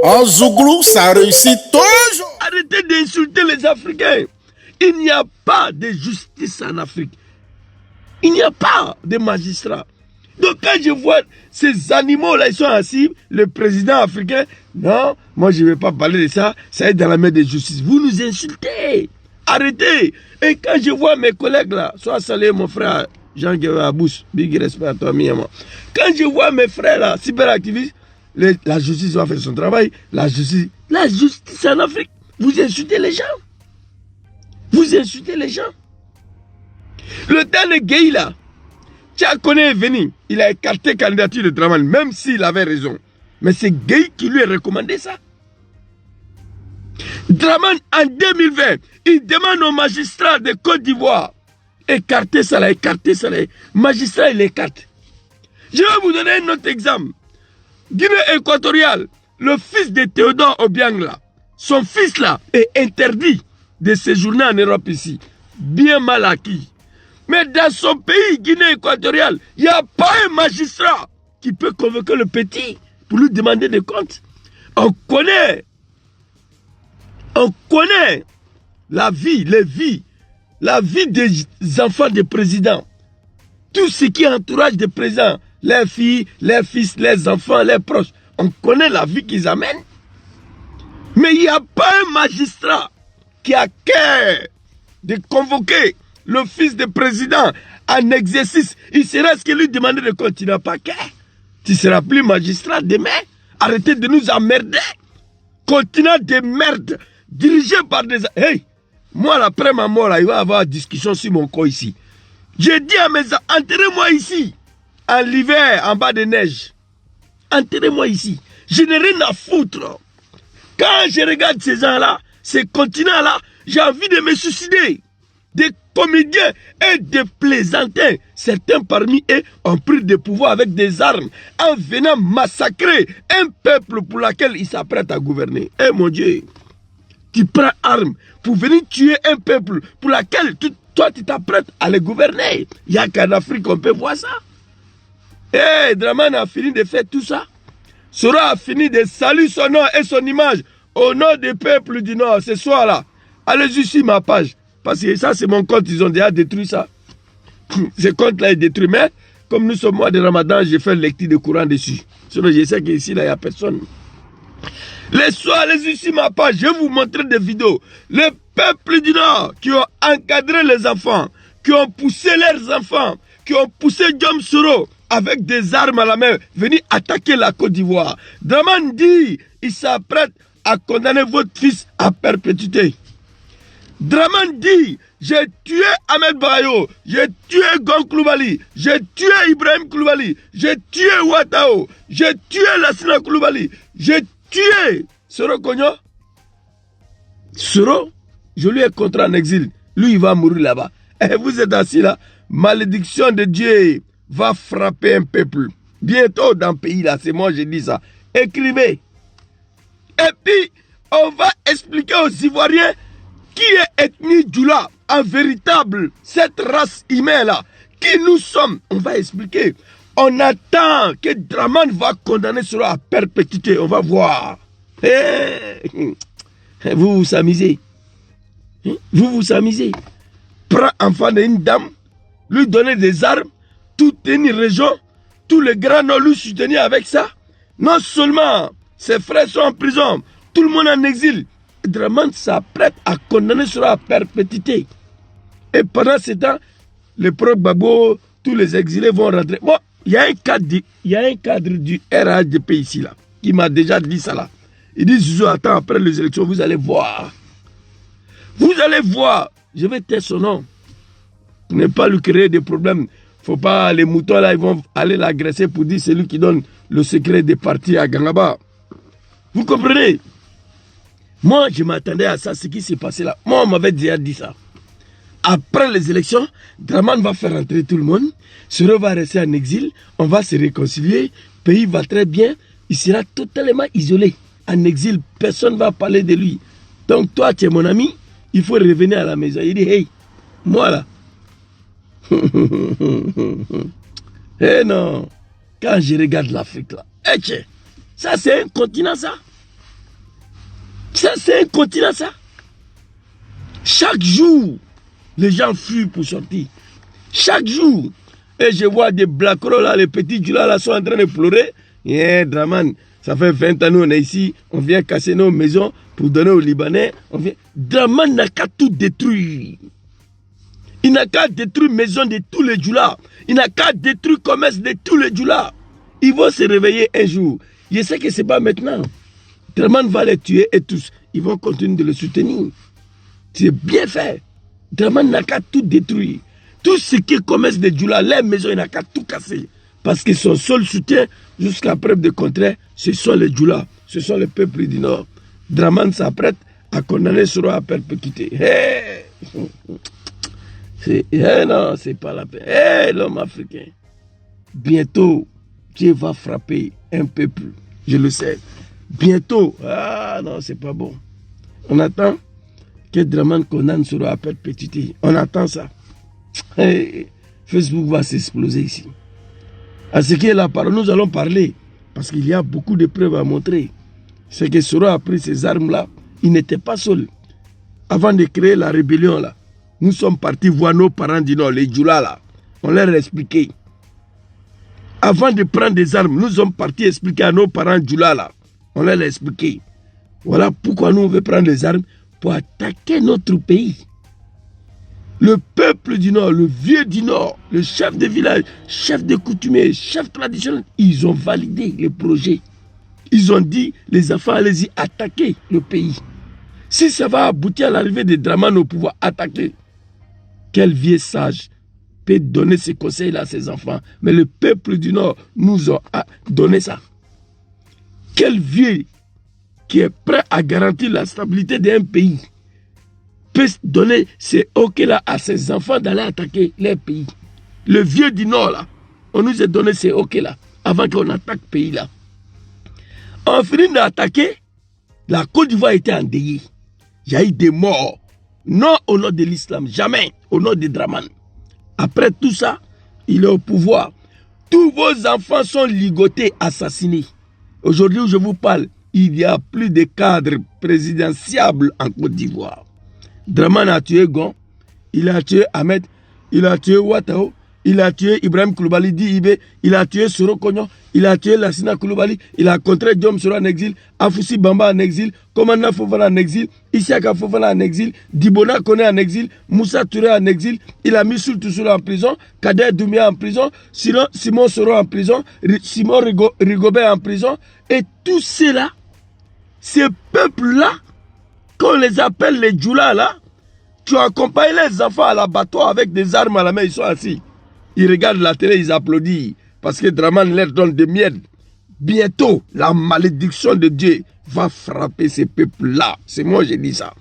En Zouglou, ça réussit toujours. Arrêtez d'insulter les Africains. Il n'y a pas de justice en Afrique. Il n'y a pas de magistrats. Donc quand je vois ces animaux-là, ils sont assis, le président africain, non, moi je ne vais pas parler de ça, ça est dans la main de justice. Vous nous insultez. Arrêtez. Et quand je vois mes collègues là, soit saluer mon frère Jean-Guéry Abous, big respect à toi, moi. Quand je vois mes frères là, cyberactivistes, la justice va faire son travail. La justice en Afrique. Vous insultez les gens. Vous insultez les gens. Le temps de Gueye là, Tchakone est venu, il a écarté la candidature de Dramane, même s'il avait raison. Mais c'est Gueye qui lui a recommandé ça. Dramane, en 2020, il demande aux magistrats de Côte d'Ivoire, écartez ça là, écartez ça là. Magistrat, il écarte. Je vais vous donner un autre exemple. Guinée équatoriale, le fils de Théodore Obiang là, son fils là est interdit de séjourner en Europe ici. Bien mal acquis. Mais dans son pays, Guinée équatoriale, il n'y a pas un magistrat qui peut convoquer le petit pour lui demander des comptes. On connaît la vie des enfants des présidents. Tout ce qui est entourage des présidents, les filles, les fils, les enfants, les proches. On connaît la vie qu'ils amènent. Mais il n'y a pas un magistrat qui a cœur de convoquer le fils du président en exercice. Il sera ce qu'il lui demandait de continuer. Pas cœur. Tu seras plus magistrat demain. Arrêtez de nous emmerder. Continent de merde. Dirigé par des... Hey, moi, après ma mort, là, il va y avoir discussion sur mon corps ici. J'ai dit à mes enfants, enterrez-moi ici. En l'hiver, en bas de neige. Enterrez-moi ici. Je n'ai rien à foutre. Quand je regarde ces gens-là, ces continents-là, j'ai envie de me suicider. Des comédiens et des plaisantins. Certains parmi eux ont pris des pouvoirs avec des armes en venant massacrer un peuple pour lequel ils s'apprêtent à gouverner. Eh mon Dieu, tu prends arme pour venir tuer un peuple pour lequel toi tu t'apprêtes à le gouverner. Il n'y a qu'en Afrique qu'on peut voir ça. Eh, Dramane a fini de faire tout ça. Sora a fini de saluer son nom et son image au nom des peuples du Nord ce soir-là. Allez-y sur ma page. Parce que ça, c'est mon compte. Ils ont déjà détruit ça. Ce compte-là est détruit. Mais comme nous sommes mois de Ramadan, j'ai fait lecture de Coran dessus. Sinon, je sais qu'ici, là, il n'y a personne. Les soirs, allez-y sur ma page. Je vais vous montrer des vidéos. Les peuples du Nord qui ont encadré les enfants, qui ont poussé leurs enfants, qui ont poussé Diom Soro avec des armes à la main, venir attaquer la Côte d'Ivoire. Dramane dit, il s'apprête à condamner votre fils à perpétuité. Dramane dit, j'ai tué Ahmed Bayo, j'ai tué Gon Koulibaly, j'ai tué Ibrahim Koulibaly, j'ai tué Ouattao, j'ai tué Lassina Koulibaly, j'ai tué Soro Kogno. Soro, je lui ai contrat en exil. Lui, il va mourir là-bas. Et vous êtes assis là, malédiction de Dieu va frapper un peuple. Bientôt dans le pays là, c'est moi, j'ai dit ça. Écrivez. Et puis, on va expliquer aux Ivoiriens qui est ethnie Djoula, en véritable, cette race humaine là, qui nous sommes. On va expliquer. On attend que Dramane va condamner cela à perpétuité. On va voir. Vous vous amusez. Vous vous amusez. Prends enfant d'une dame, lui donner des armes, toute une région, tous les grands noms lui soutenir avec ça. Non seulement ses frères sont en prison, tout le monde en exil. Dramane s'apprête à condamner cela à perpétuité. Et pendant ce temps, les propres Babo, tous les exilés vont rentrer. Bon, il y a un cadre du RHDP ici là, qui m'a déjà dit ça là. Il dit, Zouzou, attends, après les élections, vous allez voir. Vous allez voir. Je vais taire son nom. Pour ne pas lui créer des problèmes. Faut pas, les moutons là, ils vont aller l'agresser pour dire c'est lui qui donne le secret des partis à Gangaba. Vous comprenez? Moi, je m'attendais à ça, ce qui s'est passé là. Moi, on m'avait déjà dit ça. Après les élections, Dramane va faire entrer tout le monde. Soro va rester en exil. On va se réconcilier. Le pays va très bien. Il sera totalement isolé. En exil, personne ne va parler de lui. Donc, toi, tu es mon ami. Il faut revenir à la maison. Il dit, hey, moi là. Eh non. Quand je regarde l'Afrique là. Ça, c'est un continent, ça. Ça, c'est un continent, ça. Chaque jour, les gens fuient pour sortir. Chaque jour. Et je vois des blacros là, les petits Djoula là sont en train de pleurer. Draman, ça fait 20 ans on est ici, on vient casser nos maisons pour donner aux Libanais. Draman n'a qu'à tout détruire. Il n'a qu'à détruire maison de tous les Djoula. Il n'a qu'à détruire commerce de tous les Djoula. Ils vont se réveiller un jour. Je sais que ce n'est pas maintenant. Draman va les tuer et tous. Ils vont continuer de le soutenir. C'est bien fait. Draman n'a qu'à tout détruire. Tout ce qui est commerce de Djoula, les maisons, il n'a qu'à tout casser. Parce que son seul soutien, jusqu'à preuve de contraire, ce sont les Djoula. Ce sont les peuples du Nord. Draman s'apprête à condamner Soro à perpétuité. Non, c'est pas la peine. L'homme africain. Bientôt, Dieu va frapper un peuple. Je le sais. Bientôt. Ah non, c'est pas bon. On attend que Draman condamne Soro à perpétuité. On attend ça. Facebook va s'exploser ici. À ce qui est la parole, nous allons parler. Parce qu'il y a beaucoup de preuves à montrer. C'est que Soro a pris ces armes-là. Il n'était pas seul. Avant de créer la rébellion, là, nous sommes partis voir nos parents du Nord, les Djoula, là. On leur a expliqué. Avant de prendre des armes, nous sommes partis expliquer à nos parents Djoula, là. On leur a expliqué. Voilà pourquoi nous on veut prendre les armes pour attaquer notre pays. Le peuple du Nord, le vieux du Nord, le chef de village, chef de coutumier, chef traditionnel, ils ont validé le projet. Ils ont dit, les enfants, allez-y, attaquer le pays. Si ça va aboutir à l'arrivée de Draman au pouvoir, attaquer. Quel vieux sage peut donner ces conseils-là à ses enfants? Mais le peuple du Nord nous a donné ça. Quel vieux qui est prêt à garantir la stabilité d'un pays peut donner ces OK-là à ses enfants d'aller attaquer leur pays? Le vieux du Nord, là, on nous a donné ces OK-là avant qu'on attaque le pays, là. En finissant d'attaquer, la Côte d'Ivoire était endeuillée. Il y a eu des morts. Non au nom de l'islam, jamais au nom de Draman. Après tout ça, il est au pouvoir. Tous vos enfants sont ligotés, assassinés. Aujourd'hui où je vous parle, il y a plus de cadres présidentiables en Côte d'Ivoire. Draman a tué Gon, il a tué Ahmed, il a tué Ouattao, il a tué Ibrahim Koulibaly Dibé, il a tué Soro Kognon, il a tué Lassina Koulibaly, il a contré Diom Soro en exil, Afoussi Bamba en exil, Komanda Fofana en exil, Isiaka Fofana en exil, Dibona Kone en exil, Moussa Touré en exil, il a mis Soul Tousoula en prison, Kader Doumia en prison, Simon Soro en prison, Simon Rigobert en prison, et tous ceux-là, ces peuples-là, qu'on les appelle les Djoula là, tu accompagnes les enfants à l'abattoir avec des armes à la main, ils sont assis. Ils regardent la télé, ils applaudissent. Parce que Draman leur donne des miettes. Bientôt, la malédiction de Dieu va frapper ces peuples-là. C'est moi qui dis ça.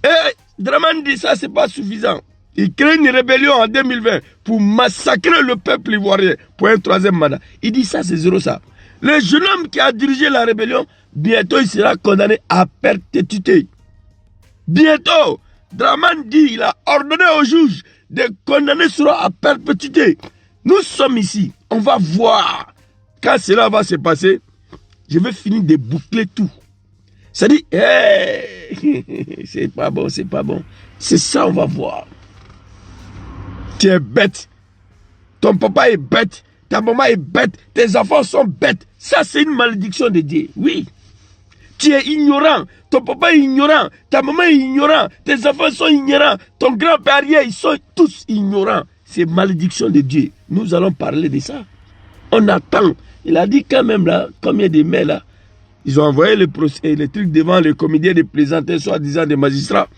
Et Draman dit ça, c'est pas suffisant. Il crée une rébellion en 2020 pour massacrer le peuple ivoirien pour un troisième mandat. Il dit ça, c'est zéro ça. Le jeune homme qui a dirigé la rébellion, bientôt il sera condamné à perpétuité. Bientôt, Draman dit, il a ordonné au juge de condamner Soro à perpétuité. Nous sommes ici, on va voir. Quand cela va se passer, je vais finir de boucler tout. Ça dit, hey, c'est pas bon, c'est pas bon. C'est ça, on va voir. Tu es bête. Ton papa est bête. Ta maman est bête. Tes enfants sont bêtes. Ça, c'est une malédiction de Dieu. Oui. Tu es ignorant. Ton papa est ignorant. Ta maman est ignorant. Tes enfants sont ignorants. Ton grand-père, ils sont tous ignorants. C'est malédiction de Dieu. Nous allons parler de ça. On attend. Il a dit quand même là, combien de mails là, ils ont envoyé les trucs devant le comité de plaisanterie, soi-disant des magistrats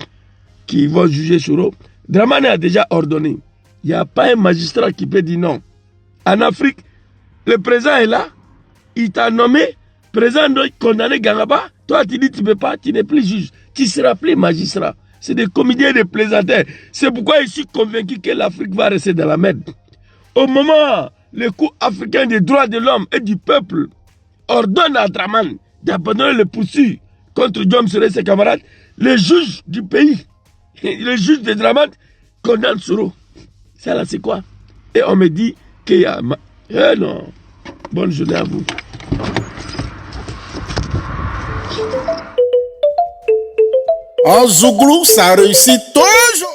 qui vont juger Soro. Dramane a déjà ordonné. Il n'y a pas un magistrat qui peut dire non. En Afrique, le président est là. Il t'a nommé président doit condamner Gangaba. Toi, tu dis tu ne peux pas, tu n'es plus juge. Tu seras plus magistrat. C'est des comédiens de plaisanterie. C'est pourquoi je suis convaincu que l'Afrique va rester dans la merde. Au moment, le coup africain des droits de l'homme et du peuple ordonne à Draman d'abandonner le poursuit contre Diom Soro et ses camarades, les juges du pays, les juges de Draman condamnent Soro. Ça là, c'est quoi? Et on me dit qu'il y a... Eh non. Bonne journée à vous. En Zouglou, ça réussit toujours.